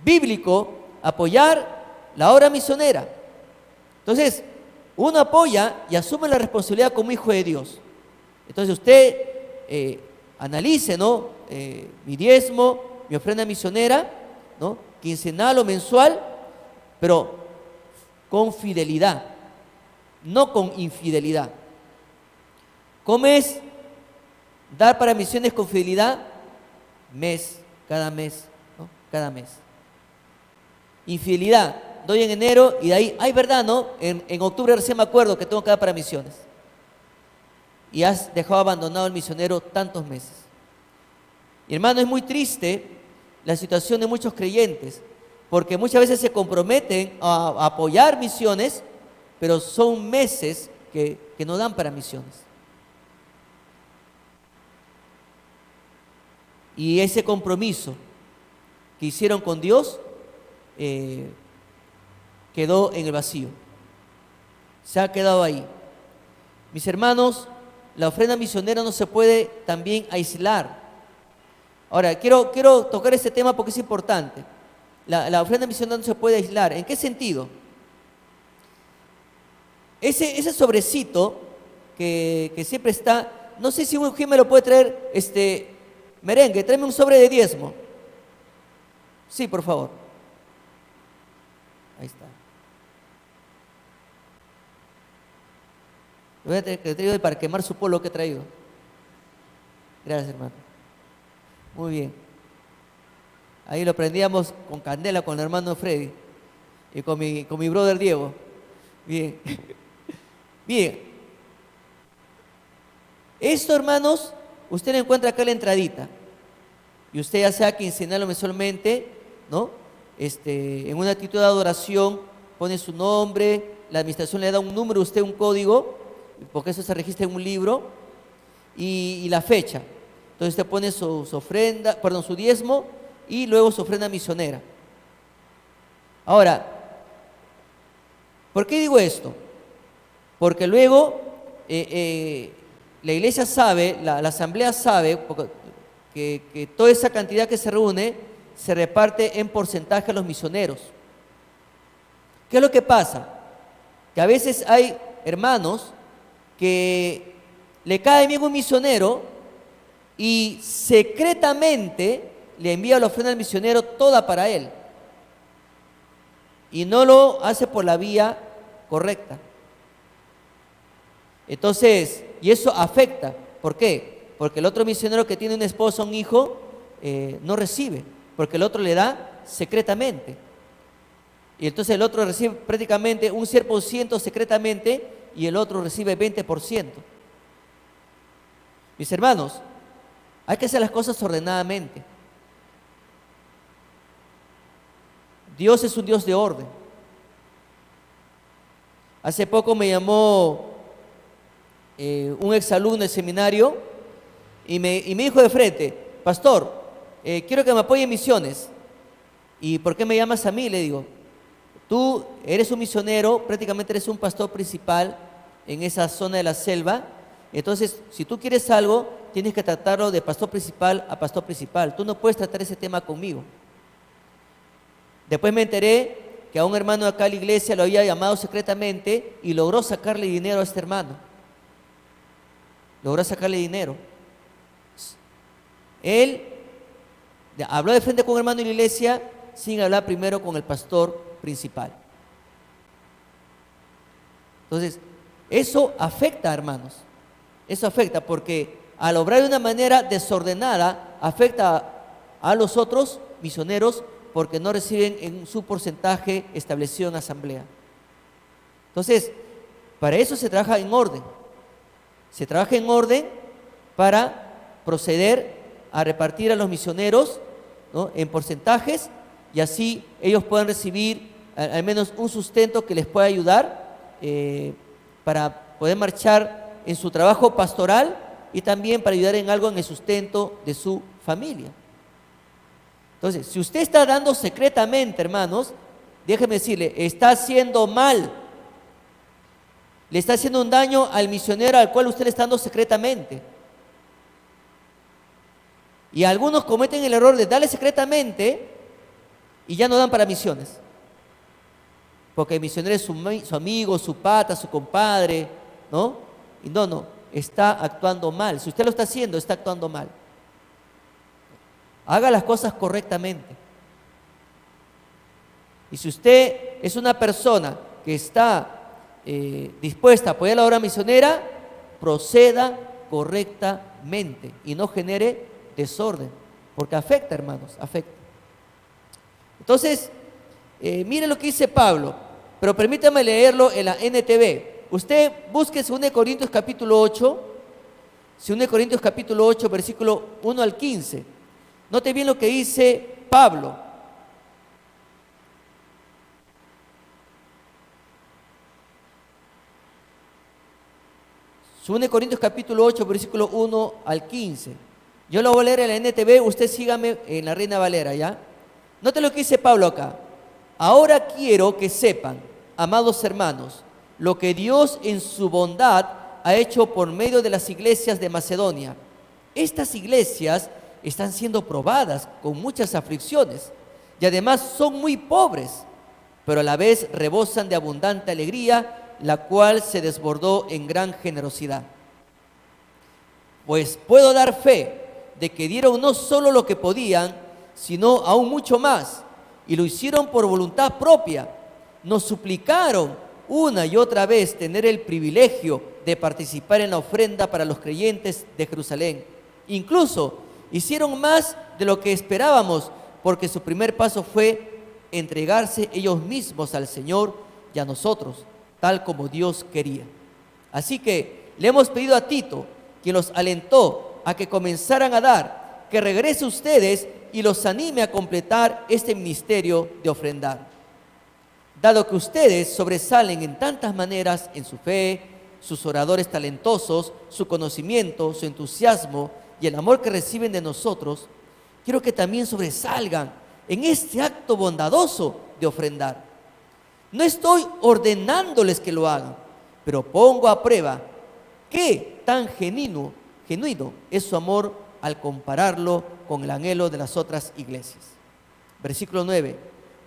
bíblico apoyar la obra misionera. Entonces, uno apoya y asume la responsabilidad como hijo de Dios. Entonces usted analice, ¿no? Mi diezmo, mi ofrenda misionera, ¿no? Quincenal o mensual, pero con fidelidad, no con infidelidad. ¿Cómo es dar para misiones con fidelidad? Cada mes, ¿no? Cada mes. Infidelidad, doy en enero y de ahí, ay, verdad, ¿no? En octubre recién me acuerdo que tengo que dar para misiones. Y has dejado abandonado al misionero tantos meses. Y hermano, es muy triste la situación de muchos creyentes, porque muchas veces se comprometen a apoyar misiones, pero son meses que no dan para misiones. Y ese compromiso que hicieron con Dios quedó en el vacío. Se ha quedado ahí. Mis hermanos, la ofrenda misionera no se puede también aislar. Ahora, quiero tocar este tema porque es importante. La ofrenda misionera no se puede aislar. ¿En qué sentido? Ese sobrecito que siempre está, no sé si quién me lo puede traer, merengue, tráeme un sobre de diezmo. Sí, por favor. Ahí está. Lo voy a traer para quemar su polo que he traído. Gracias, hermano. Muy bien. Ahí lo prendíamos con candela con el hermano Freddy y con mi brother Diego. Bien. Bien. Esto, hermanos, usted lo encuentra acá en la entradita. Y usted, ya sea quincenal o mensualmente, ¿no? En una actitud de adoración, pone su nombre, la administración le da un número, usted un código, porque eso se registra en un libro, y la fecha. Entonces usted pone su diezmo y luego su ofrenda misionera. Ahora, ¿por qué digo esto? Porque luego la iglesia sabe, la asamblea sabe que toda esa cantidad que se reúne se reparte en porcentaje a los misioneros. ¿Qué es lo que pasa? que a veces hay hermanos que le cae bien un misionero y secretamente le envía la ofrenda al misionero toda para él. Y no lo hace por la vía correcta. Entonces, y eso afecta. ¿Por qué? Porque el otro misionero que tiene una esposa, un hijo, no recibe, porque el otro le da secretamente. Y entonces el otro recibe prácticamente un 100% secretamente y el otro recibe 20%. Mis hermanos, hay que hacer las cosas ordenadamente. Dios es un Dios de orden. Hace poco me llamó un exalumno del seminario y me dijo de frente: pastor, quiero que me apoye en misiones. ¿Y por qué me llamas a mí? Le digo: tú eres un misionero, prácticamente eres un pastor principal en esa zona de la selva. Entonces, si tú quieres algo, tienes que tratarlo de pastor principal a pastor principal. Tú no puedes tratar ese tema conmigo. Después me enteré que a un hermano de acá a la iglesia lo había llamado secretamente y logró sacarle dinero a este hermano. Logró sacarle dinero. Él habló de frente con un hermano de la iglesia sin hablar primero con el pastor principal. Entonces, eso afecta, hermanos. Eso afecta porque al obrar de una manera desordenada afecta a los otros misioneros porque no reciben en su porcentaje establecido en la asamblea. Entonces, para eso se trabaja en orden. Se trabaja en orden para proceder a repartir a los misioneros, ¿no?, en porcentajes, y así ellos puedan recibir al menos un sustento que les pueda ayudar para poder marchar en su trabajo pastoral y también para ayudar en algo en el sustento de su familia. Entonces, si usted está dando secretamente, hermanos, déjeme decirle, está haciendo mal. Le está haciendo un daño al misionero al cual usted le está dando secretamente. Y algunos cometen el error de darle secretamente y ya no dan para misiones. Porque el misionero es su amigo, su pata, su compadre, ¿no? Y no, está actuando mal. Si usted lo está haciendo, está actuando mal. Haga las cosas correctamente. Y si usted es una persona que está dispuesta a apoyar la obra misionera, proceda correctamente y no genere desorden, porque afecta, hermanos, afecta. Entonces, mire lo que dice Pablo, pero permítame leerlo en la NTV. Usted busque 2 Corintios capítulo 8, 2 Corintios capítulo 8, versículo 1 al 15. Note bien lo que dice Pablo. Según Corintios capítulo 8, versículo 1 al 15. Yo lo voy a leer en la NTV, usted sígame en la Reina Valera, ¿ya? Note lo que dice Pablo acá. Ahora quiero que sepan, amados hermanos, lo que Dios en su bondad ha hecho por medio de las iglesias de Macedonia. Estas iglesias están siendo probadas con muchas aflicciones y además son muy pobres, pero a la vez rebosan de abundante alegría, la cual se desbordó en gran generosidad. Pues puedo dar fe de que dieron no solo lo que podían, sino aún mucho más, y lo hicieron por voluntad propia. Nos suplicaron una y otra vez tener el privilegio de participar en la ofrenda para los creyentes de Jerusalén. Incluso hicieron más de lo que esperábamos, porque su primer paso fue entregarse ellos mismos al Señor y a nosotros, tal como Dios quería. Así que le hemos pedido a Tito, quien los alentó a que comenzaran a dar, que regrese a ustedes y los anime a completar este ministerio de ofrendar. Dado que ustedes sobresalen en tantas maneras en su fe, sus oradores talentosos, su conocimiento, su entusiasmo y el amor que reciben de nosotros, quiero que también sobresalgan en este acto bondadoso de ofrendar. No estoy ordenándoles que lo hagan, pero pongo a prueba qué tan genuino es su amor al compararlo con el anhelo de las otras iglesias. Versículo 9.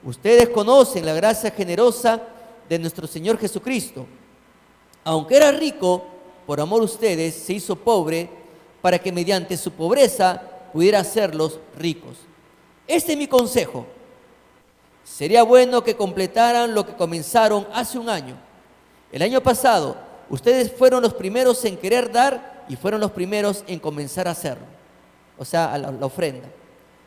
Ustedes conocen la gracia generosa de nuestro Señor Jesucristo. Aunque era rico, por amor a ustedes, se hizo pobre para que mediante su pobreza pudiera hacerlos ricos. Este es mi consejo. Sería bueno que completaran lo que comenzaron hace un año. El año pasado, ustedes fueron los primeros en querer dar y fueron los primeros en comenzar a hacerlo. O sea, la ofrenda.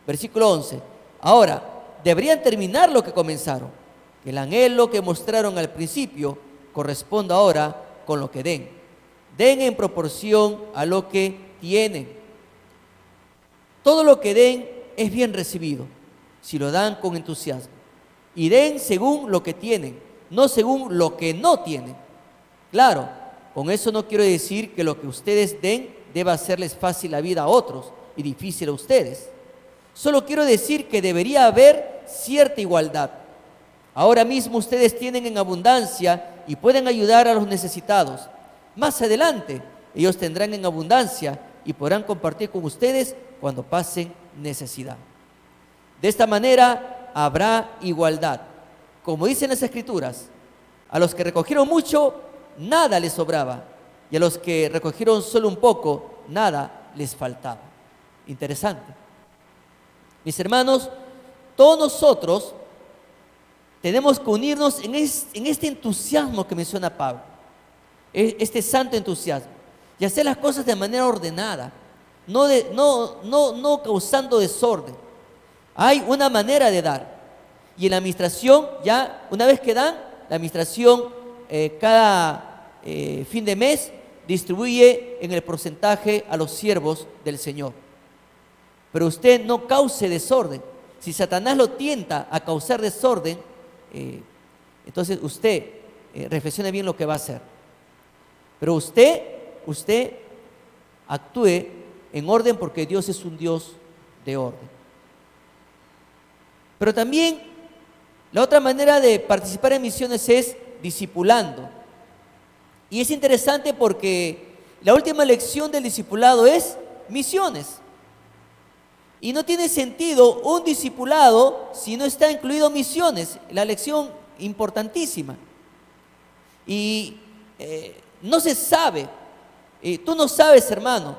Versículo 11. Ahora, deberían terminar lo que comenzaron. Que el anhelo que mostraron al principio corresponda ahora con lo que den. Den en proporción a lo que tienen. Todo lo que den es bien recibido, si lo dan con entusiasmo. Y den según lo que tienen, no según lo que no tienen. Claro, con eso no quiero decir que lo que ustedes den deba hacerles fácil la vida a otros y difícil a ustedes. Solo quiero decir que debería haber cierta igualdad. Ahora mismo ustedes tienen en abundancia y pueden ayudar a los necesitados. Más adelante, ellos tendrán en abundancia y podrán compartir con ustedes cuando pasen necesidad. De esta manera habrá igualdad. Como dicen las Escrituras, a los que recogieron mucho, nada les sobraba, y a los que recogieron solo un poco, nada les faltaba. Interesante. Mis hermanos, todos nosotros tenemos que unirnos en este entusiasmo que menciona Pablo, este santo entusiasmo, y hacer las cosas de manera ordenada, no causando desorden. Hay una manera de dar, y en la administración, ya una vez que dan, la administración cada fin de mes distribuye en el porcentaje a los siervos del Señor. Pero usted no cause desorden. Si Satanás lo tienta a causar desorden, entonces usted reflexione bien lo que va a hacer. Pero usted actúe en orden, porque Dios es un Dios de orden. Pero también la otra manera de participar en misiones es discipulando. Y es interesante porque la última lección del discipulado es misiones. Y no tiene sentido un discipulado si no está incluido misiones. La lección importantísima. Y no se sabe, tú no sabes, hermano,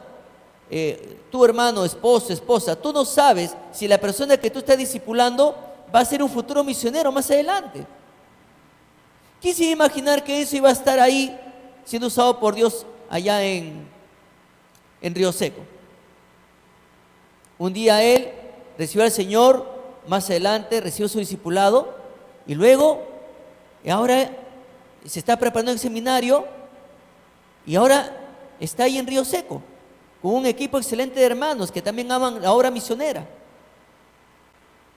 tu hermano, esposo, esposa, tú no sabes si la persona que tú estás discipulando va a ser un futuro misionero más adelante. ¿Quién se iba a imaginar que eso iba a estar ahí siendo usado por Dios allá en Río Seco? Un día él recibió al Señor, más adelante recibió su discipulado, y luego, ahora se está preparando en el seminario, y ahora está ahí en Río Seco, con un equipo excelente de hermanos que también aman la obra misionera.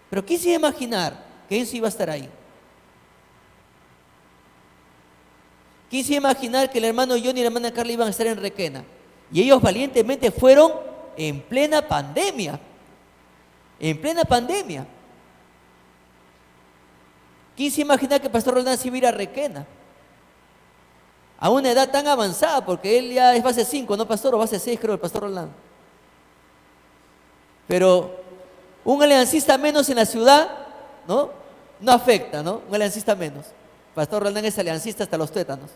Pero ¿quién se iba a imaginar que eso iba a estar ahí? ¿Quién se iba a imaginar que el hermano Johnny y la hermana Carla iban a estar en Requena? Y ellos valientemente fueron en plena pandemia. En plena pandemia. ¿Quién se imagina que el pastor Roldán se iba a ir a Requena? A una edad tan avanzada, porque él ya es base 5, no pastor, o base 6 creo, el pastor Roldán. Pero un aliancista menos en la ciudad, ¿no? No afecta, ¿no? Un aliancista menos. Pastor Roldán es aliancista hasta los tuétanos.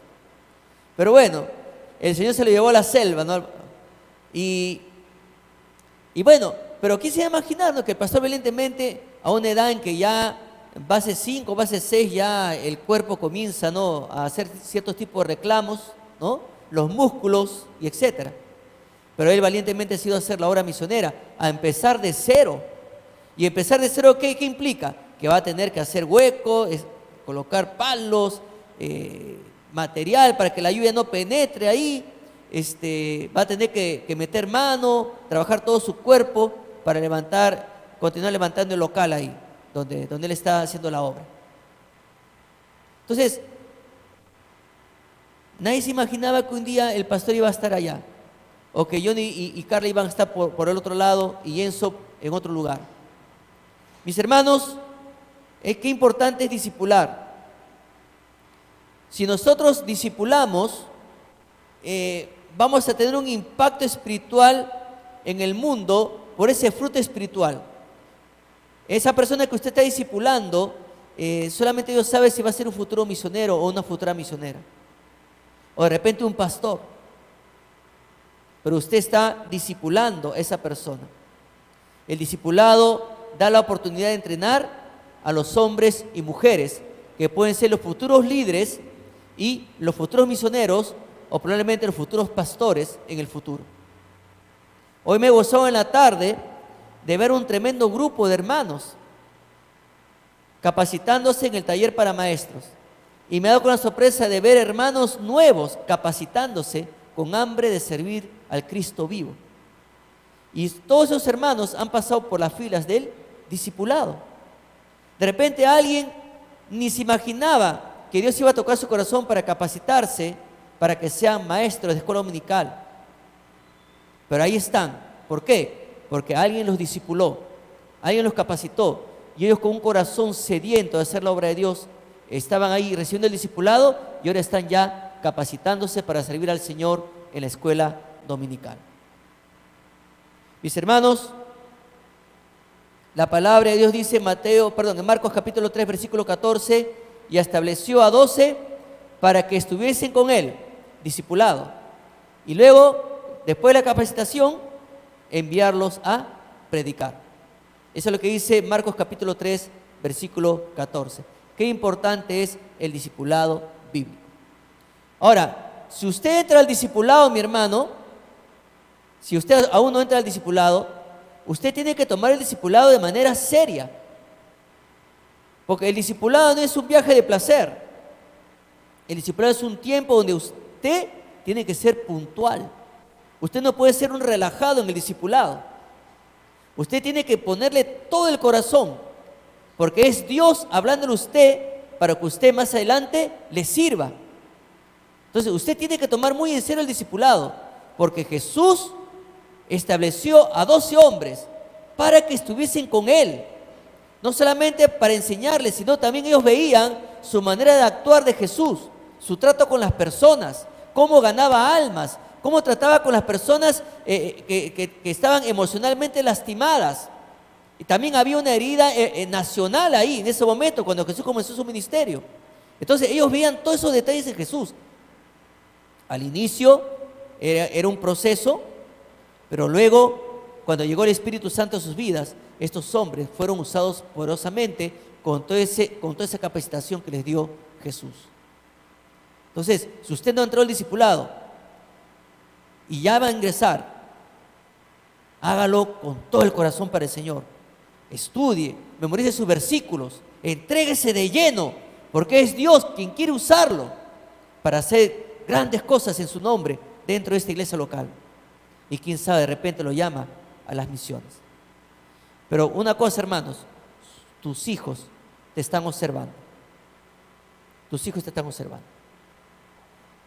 Pero bueno, el Señor se lo llevó a la selva, ¿no? Y bueno, pero ¿quién se iba a imaginar, ¿no? Que el pastor valientemente, a una edad en que ya base 5, base 6, ya el cuerpo comienza, ¿no?, a hacer ciertos tipos de reclamos, ¿no?, los músculos y etcétera. Pero él valientemente ha sido a hacer la obra misionera, a empezar de cero. Y empezar de cero, ¿qué implica? Que va a tener que hacer huecos, colocar palos, material para que la lluvia no penetre ahí, va a tener que meter mano, trabajar todo su cuerpo para continuar levantando el local ahí, donde él está haciendo la obra. Entonces, nadie se imaginaba que un día el pastor iba a estar allá, o que Johnny y Carla iban a estar por el otro lado y Enzo en otro lugar. Mis hermanos, qué importante es discipular. Si nosotros discipulamos, vamos a tener un impacto espiritual en el mundo por ese fruto espiritual. Esa persona que usted está discipulando solamente Dios sabe si va a ser un futuro misionero o una futura misionera. O de repente un pastor. Pero usted está discipulando a esa persona. El discipulado da la oportunidad de entrenar a los hombres y mujeres que pueden ser los futuros líderes y los futuros misioneros o probablemente los futuros pastores en el futuro. Hoy me he gozado en la tarde de ver un tremendo grupo de hermanos capacitándose en el taller para maestros. Y me ha dado con la sorpresa de ver hermanos nuevos capacitándose con hambre de servir al Cristo vivo. Y todos esos hermanos han pasado por las filas del discipulado. De repente alguien ni se imaginaba que Dios iba a tocar su corazón para capacitarse, para que sean maestros de escuela dominical. Pero ahí están. ¿Por qué? Porque alguien los discipuló, alguien los capacitó, y ellos con un corazón sediento de hacer la obra de Dios, estaban ahí recibiendo el discipulado y ahora están ya capacitándose para servir al Señor en la escuela dominical. Mis hermanos, la palabra de Dios dice en Marcos capítulo 3, versículo 14, y estableció a 12 para que estuviesen con él, discipulado. Y luego, después de la capacitación, enviarlos a predicar. Eso es lo que dice Marcos capítulo 3, versículo 14. Qué importante es el discipulado bíblico. Ahora, si usted entra al discipulado, mi hermano, si usted aún no entra al discipulado, usted tiene que tomar el discipulado de manera seria. Porque el discipulado no es un viaje de placer. El discipulado es un tiempo donde usted tiene que ser puntual. Usted no puede ser un relajado en el discipulado. Usted tiene que ponerle todo el corazón, porque es Dios hablándole a usted para que usted más adelante le sirva. Entonces usted tiene que tomar muy en serio el discipulado, porque Jesús estableció a 12 hombres para que estuviesen con Él. No solamente para enseñarles, sino también ellos veían su manera de actuar de Jesús, su trato con las personas, cómo ganaba almas, cómo trataba con las personas que estaban emocionalmente lastimadas. Y también había una herida nacional ahí en ese momento cuando Jesús comenzó su ministerio. Entonces ellos veían todos esos detalles en Jesús. Al inicio era un proceso, pero luego cuando llegó el Espíritu Santo a sus vidas, estos hombres fueron usados poderosamente con toda esa capacitación que les dio Jesús. Entonces, si usted no entró al discipulado y ya va a ingresar, hágalo con todo el corazón para el Señor. Estudie, memorice sus versículos, entréguese de lleno, porque es Dios quien quiere usarlo para hacer grandes cosas en su nombre dentro de esta iglesia local. Y quién sabe, de repente lo llama a las misiones. Pero una cosa, hermanos, tus hijos te están observando. Tus hijos te están observando.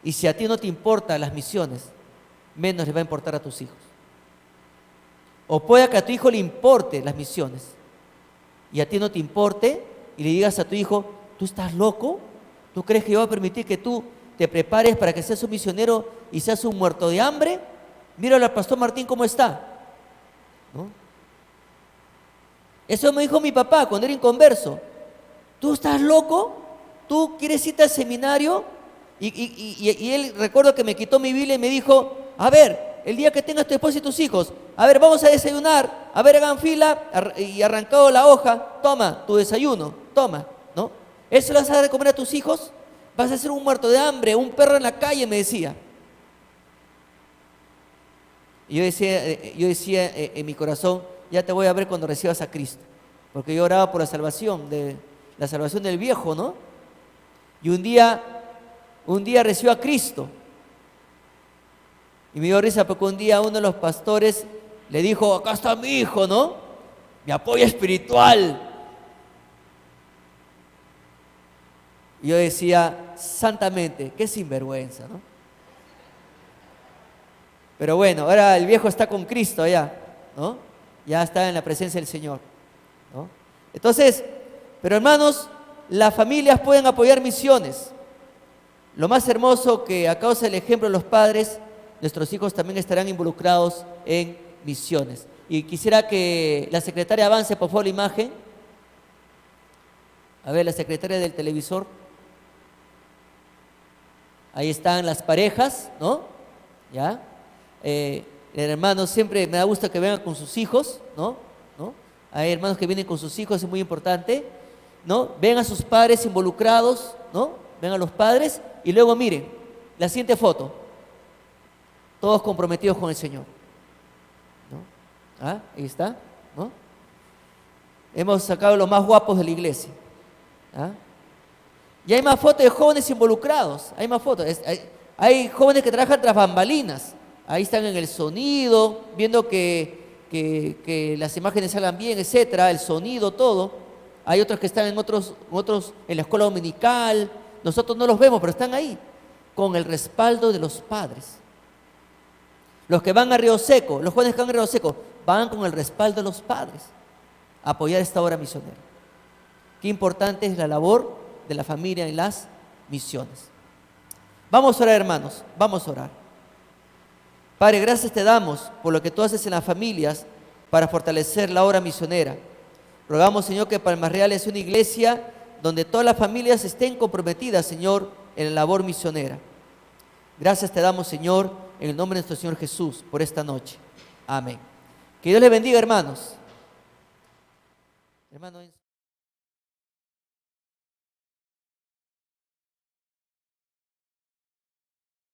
Y si a ti no te importan las misiones, menos les va a importar a tus hijos. O puede que a tu hijo le importe las misiones y a ti no te importe y le digas a tu hijo, ¿tú estás loco? ¿Tú crees que yo voy a permitir que tú te prepares para que seas un misionero y seas un muerto de hambre? Míralo al pastor Martín cómo está, ¿no? Eso me dijo mi papá cuando era inconverso. ¿Tú estás loco? ¿Tú quieres irte al seminario? Y él, recuerdo que me quitó mi Biblia y me dijo, a ver, el día que tengas tu esposa y tus hijos, a ver, vamos a desayunar, a ver, hagan fila, y arrancado la hoja, toma tu desayuno, toma, ¿no? ¿Eso le vas a dar de comer a tus hijos? Vas a ser un muerto de hambre, un perro en la calle, me decía. Y yo decía en mi corazón, ya te voy a ver cuando recibas a Cristo, porque yo oraba por la salvación del viejo, ¿no? Y un día recibió a Cristo. Y me dio risa porque un día uno de los pastores le dijo, acá está mi hijo, ¿no? Mi apoyo espiritual. Y yo decía, santamente, qué sinvergüenza, ¿no? Pero bueno, ahora el viejo está con Cristo ya, ¿no? Ya está en la presencia del Señor, ¿no? Entonces, pero hermanos, las familias pueden apoyar misiones. Lo más hermoso que a causa del ejemplo de los padres, nuestros hijos también estarán involucrados en misiones. Y quisiera que la secretaria avance por favor la imagen. A ver, la secretaria del televisor. Ahí están las parejas, ¿no? ¿Ya? Hermanos, siempre me da gusto que vengan con sus hijos, ¿no? ¿No? Hay hermanos que vienen con sus hijos, es muy importante, ¿no? Ven a sus padres involucrados, ¿no? Ven a los padres y luego miren, la siguiente foto. Todos comprometidos con el Señor, ¿no? ¿Ah? Ahí está, ¿no? Hemos sacado los más guapos de la iglesia. ¿Ah? Y hay más fotos de jóvenes involucrados, hay más fotos. Hay jóvenes que trabajan tras bambalinas. Ahí están en el sonido, viendo que las imágenes salgan bien, etcétera, el sonido, todo. Hay otros que están en otros en la escuela dominical. Nosotros no los vemos, pero están ahí, con el respaldo de los padres. Los que van a Río Seco, los jóvenes que van a Río Seco, van con el respaldo de los padres a apoyar esta obra misionera. Qué importante es la labor de la familia en las misiones. Vamos a orar, hermanos, vamos a orar. Padre, gracias te damos por lo que tú haces en las familias para fortalecer la obra misionera. Rogamos, Señor, que Palmas Reales sea una iglesia donde todas las familias estén comprometidas, Señor, en la labor misionera. Gracias te damos, Señor, en el nombre de nuestro Señor Jesús, por esta noche. Amén. Que Dios les bendiga, hermanos.